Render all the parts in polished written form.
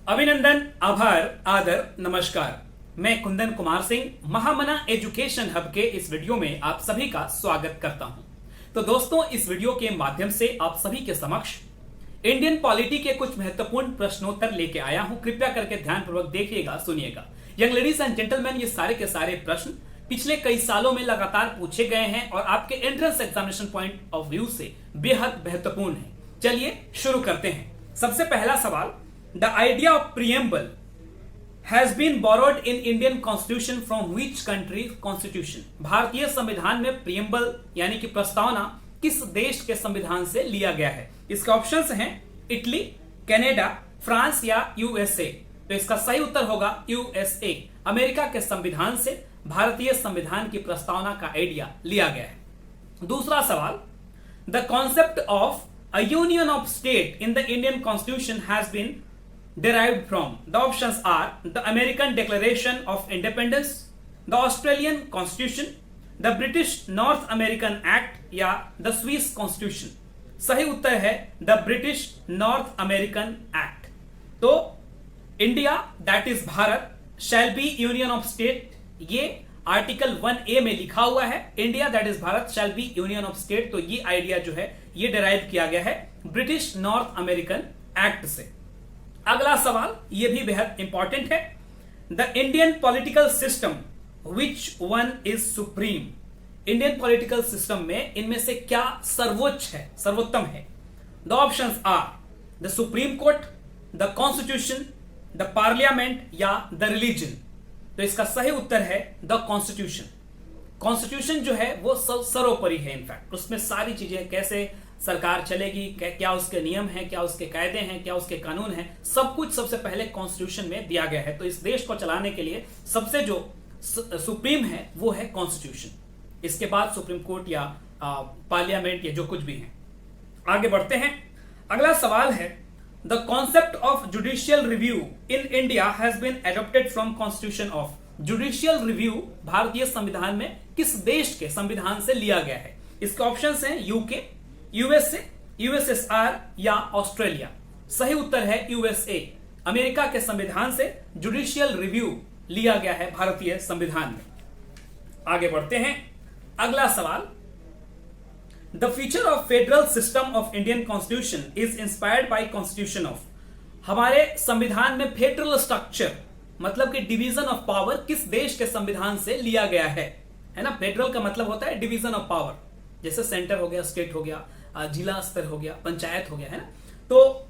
अभिनंदन, आभार, आदर, नमस्कार। मैं कुंदन कुमार सिंह महामना एजुकेशन हब के इस वीडियो में आप सभी का स्वागत करता हूं। तो दोस्तों, इस वीडियो के माध्यम से आप सभी के समक्ष इंडियन पॉलिटी के कुछ महत्वपूर्ण प्रश्नोत्तर लेके आया हूं। कृपया करके ध्यानपूर्वक देखिएगा, सुनिएगा। यंग लेडीज एंड जेंटलमैन, ये सारे के सारे प्रश्न पिछले कई सालों में लगातार पूछे गए हैं और आपके entrance examination point of view से बेहद महत्वपूर्ण है। चलिए शुरू करते हैं। सबसे पहला सवाल, the idea of preamble has been borrowed in Indian constitution from which country constitution. भारतीय संविधान में प्रियम्बल यानी कि प्रस्तावना किस देश के संविधान से लिया गया है? इसके ऑप्शंस हैं इटली, कनाडा, फ्रांस या यूएसए। तो इसका सही उत्तर होगा यूएसए। अमेरिका के संविधान से भारतीय संविधान की प्रस्तावना का आइडिया लिया गया है। दूसरा सवाल, the concept of a union of state in the Indian constitution has been derived from. The options are the American Declaration of Independence, the Australian Constitution, the British North American Act या the Swiss Constitution। सही उत्तर है the British North American Act। तो India that is Bharat shall be union of state, ये article 1A में लिखा हुआ है। India that is Bharat shall be union of state। तो ये आइडिया जो है ये डिराइव किया गया है ब्रिटिश नॉर्थ अमेरिकन एक्ट से। अगला सवाल ये भी बेहद इंपॉर्टेंट है, the Indian political system which one is supreme. Indian political system में इनमें से क्या सर्वोच्च है, सर्वोत्तम है? The options are the supreme court, the constitution, the parliament या द रिलीजन। तो इसका सही उत्तर है द कॉन्स्टिट्यूशन। कॉन्स्टिट्यूशन जो है वो सर्वोपरि है। इनफैक्ट उसमें सारी चीजें, कैसे सरकार चलेगी, क्या उसके नियम हैं, क्या उसके कायदे हैं, क्या उसके कानून हैं, सब कुछ सबसे पहले कॉन्स्टिट्यूशन में दिया गया है। तो इस देश को चलाने के लिए सबसे जो सुप्रीम है वो है कॉन्स्टिट्यूशन। इसके बाद सुप्रीम कोर्ट या पार्लियामेंट या जो कुछ भी है। आगे बढ़ते हैं। अगला सवाल है, the concept of judicial review in India has been adopted from constitution of. Judicial review भारतीय संविधान में किस देश के संविधान से लिया गया है? इसके ऑप्शंस हैं यूके, यूएसए, यूएसएसआर या ऑस्ट्रेलिया। सही उत्तर है यूएसए। अमेरिका के संविधान से जुडिशियल रिव्यू लिया गया है भारतीय संविधान में। आगे बढ़ते हैं। अगला सवाल, the feature of federal system of Indian constitution is inspired by constitution of. हमारे संविधान में फेडरल स्ट्रक्चर मतलब कि डिवीजन ऑफ पावर किस देश के संविधान से लिया गया है ना? फेडरल का मतलब होता है डिवीजन ऑफ पावर, जैसे सेंटर हो गया, स्टेट हो गया, जिला स्तर हो गया, पंचायत हो गया, है ना? तो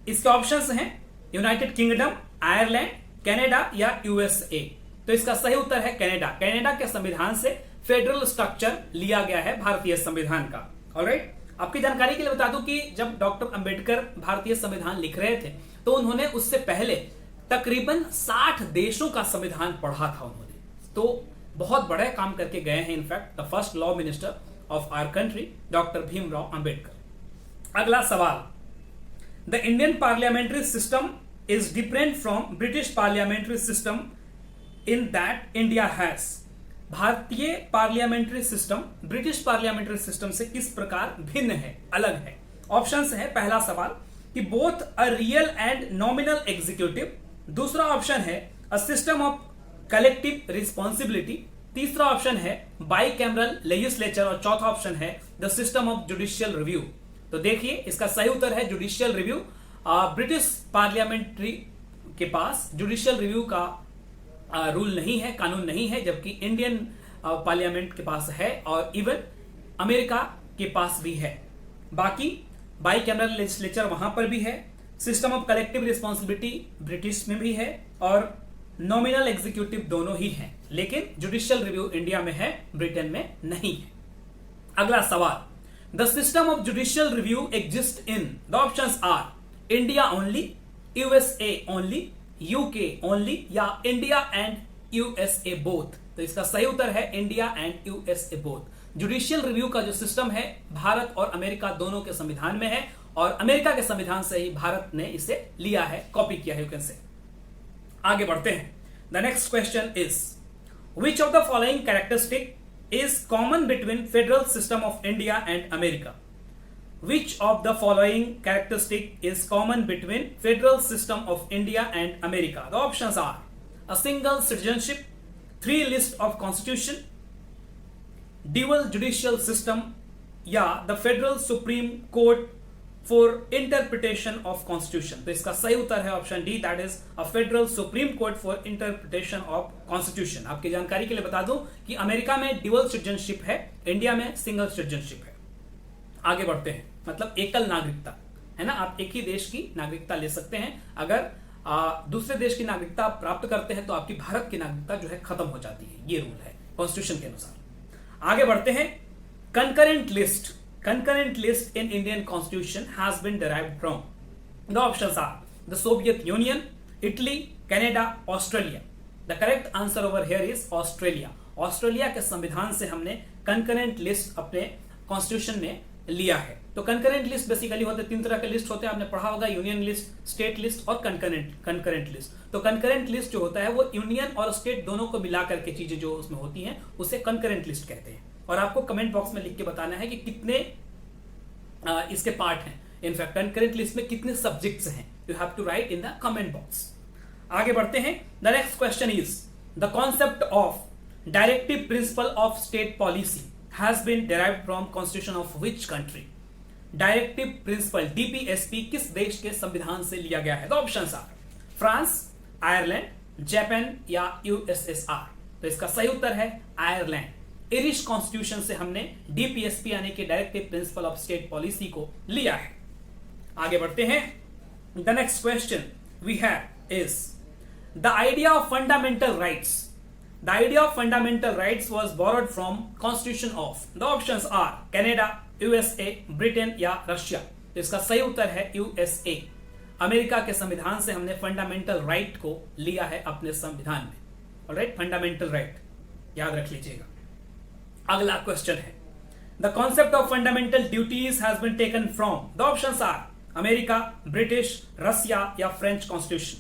इसके ऑप्शंस हैं यूनाइटेड किंगडम, आयरलैंड, कनाडा या यूएसए। तो इसका सही उत्तर है कनाडा। कनाडा के संविधान से फेडरल स्ट्रक्चर लिया गया है भारतीय संविधान का। ऑलराइट, आपकी जानकारी के लिए बता दूं कि जब डॉक्टर अंबेडकर भारतीय संविधान लिख रहे थे तो उन्होंने उससे पहले तकरीबन 60 देशों का संविधान पढ़ा था उन्होंने। तो बहुत बड़े काम करके गए हैं। In fact the first law minister of our country doctor Bhimrao Ambedkar. अगला सवाल, the Indian parliamentary system is different from British parliamentary system in that India has. भारतीय parliamentary system British parliamentary system से किस प्रकार भिन्न है, अलग है? ऑप्शंस है, पहला सवाल कि both a real and nominal executive. दूसरा ऑप्शन है a system of collective responsibility. तीसरा ऑप्शन है बाई कैमरल लेजिस्लेचर और चौथा ऑप्शन है the system of judicial review. तो देखिए इसका सही उत्तर है जुडिशियल रिव्यू। ब्रिटिश पार्लियामेंट्री के पास जुडिशियल रिव्यू का रूल नहीं है, कानून नहीं है, जबकि इंडियन पार्लियामेंट के पास है और इवन अमेरिका के पास भी है। बाकी बाई कैमरल लेजिस्लेचर वहां पर भी है, system of collective responsibility British में भी है और नॉमिनल एग्जीक्यूटिव दोनों ही हैं, लेकिन जुडिशियल रिव्यू इंडिया में है, ब्रिटेन में नहीं है। अगला सवाल, the system of judicial review exist in. The options R India only, USA only, UK only या इंडिया एंड यूएसए बोथ। तो इसका सही उत्तर है India and USA both. Judicial review का जो सिस्टम है भारत और अमेरिका दोनों के संविधान में है और अमेरिका के संविधान से ही भारत ने इसे लिया है, कॉपी किया है, यू कैन से। आगे बढ़ते हैं। The next question is, which of the following characteristic is common between federal system of India and America. Which of the following characteristic is common between federal system of India and America? The options are a single citizenship, 3 list of constitution, dual judicial system, या the federal supreme court for interpretation of constitution. तो इसका सही उत्तर है option D, that is a federal supreme court for interpretation of constitution. आपकी जानकारी के लिए बता दूं कि अमेरिका में ड्यूअल सिटीजनशिप है, इंडिया में सिंगल सिटीजनशिप है. आगे बढ़ते हैं. मतलब एकल नागरिकता है ना, आप एक ही देश की नागरिकता ले सकते हैं. अगर दूसरे देश की नागरिकता प्राप्त करते हैं तो आपकी भारत की नागरिकता जो है खत्म हो जाती है. ये रूल है कॉन्स्टिट्यूशन के अनुसार. आगे बढ़ते हैं. concurrent list in Indian constitution has been derived from. The options are the Soviet Union, Italy, Canada, Australia. The correct answer over here is Australia. Australia के संविधान से हमने कंकरेंट लिस्ट अपने कॉन्स्टिट्यूशन में लिया है. तो कंकरेंट लिस्ट बेसिकली होते 3 तरह के लिस्ट होते हैं, आपने पढ़ा होगा, यूनियन लिस्ट, स्टेट लिस्ट और कंकरेंट लिस्ट. तो कंकरेंट लिस्ट जो होता है वो यूनियन और स्टेट दोनों को मिला करके चीजें जो उसमें होती हैं उसे कंकरेंट लिस्ट कहते हैं. और आपको कमेंट बॉक्स में लिख के बताना है कि कितने इसके पार्ट हैं. इनफैक्ट कंकरेंट लिस्ट में कितने सब्जेक्ट्स हैं, you have to write in the comment box. आगे बढ़ते हैं. The next question is the concept of directive principle of state policy has been derived from constitution of which country. Directive principle DPSP किस देश के संविधान से लिया गया है? The options are France, Ireland, Japan या यूएसएसआर. तो इसका सही उत्तर है आयरलैंड. इरिश कॉन्स्टिट्यूशन से हमने डीपीएसपी यानी कि directive principle of state policy को लिया है. आगे बढ़ते हैं. The next question we have is the idea of fundamental rights. The idea of fundamental rights was borrowed from constitution of. The options are Canada, USA, Britain या Russia. तो इसका सही उत्तर है यूएसए. अमेरिका के संविधान से हमने फंडामेंटल राइट को लिया है अपने संविधान में. ऑलराइट, फंडामेंटल राइट याद रख लीजिएगा. अगला क्वेश्चन है. The concept of fundamental duties has been taken from. The options are America, British, Russia या French constitution.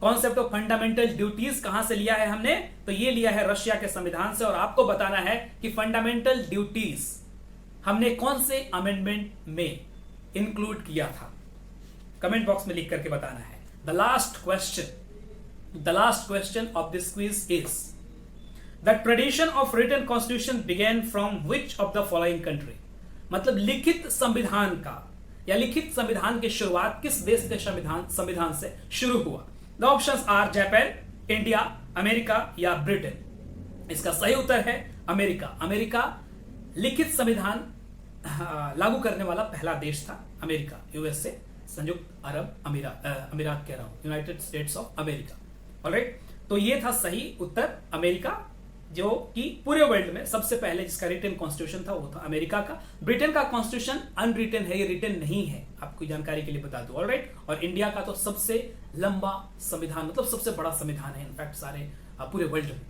Concept of fundamental duties कहां से लिया है हमने? तो ये लिया है रशिया के संविधान से. और आपको बताना है कि फंडामेंटल ड्यूटीज हमने कौन से अमेंडमेंट में इंक्लूड किया था. कमेंट बॉक्स में लिख करके बताना है. The last question of this quiz is The tradition of written constitution began from which of the following country. मतलब लिखित संविधान का या लिखित संविधान की शुरुआत किस देश के संविधान से शुरू हुआ? The options are Japan, India, America या ब्रिटेन. इसका सही उत्तर है अमेरिका. अमेरिका लिखित संविधान लागू करने वाला पहला देश था. अमेरिका, यूएसए, संयुक्त अरब अमीरात कह रहा हूं, United states of America. Alright, तो ये था सही उत्तर अमेरिका, जो कि पूरे वर्ल्ड में सबसे पहले जिसका रिटन कॉन्स्टिट्यूशन था वो था अमेरिका का. ब्रिटेन का कॉन्स्टिट्यूशन अनरिटन है, ये रिटन नहीं है, आपको जानकारी के लिए बता दूं. ऑलराइट, और इंडिया का तो सबसे लंबा संविधान, मतलब सबसे बड़ा संविधान है इनफैक्ट सारे पूरे वर्ल्ड में.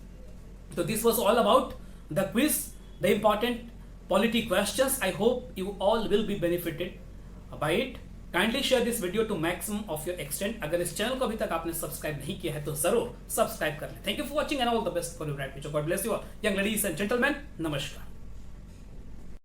तो this was all about the quiz, the important polity questions. I hope you all will be benefited by it. Kindly share this video to maximum of your extent. अगर इस चैनल को अभी तक आपने सब्सक्राइब नहीं किया है तो जरूर सब्सक्राइब कर लें. Thank you for watching and all the best for your bright future. God bless you all. Young ladies and gentleman, नमस्कार.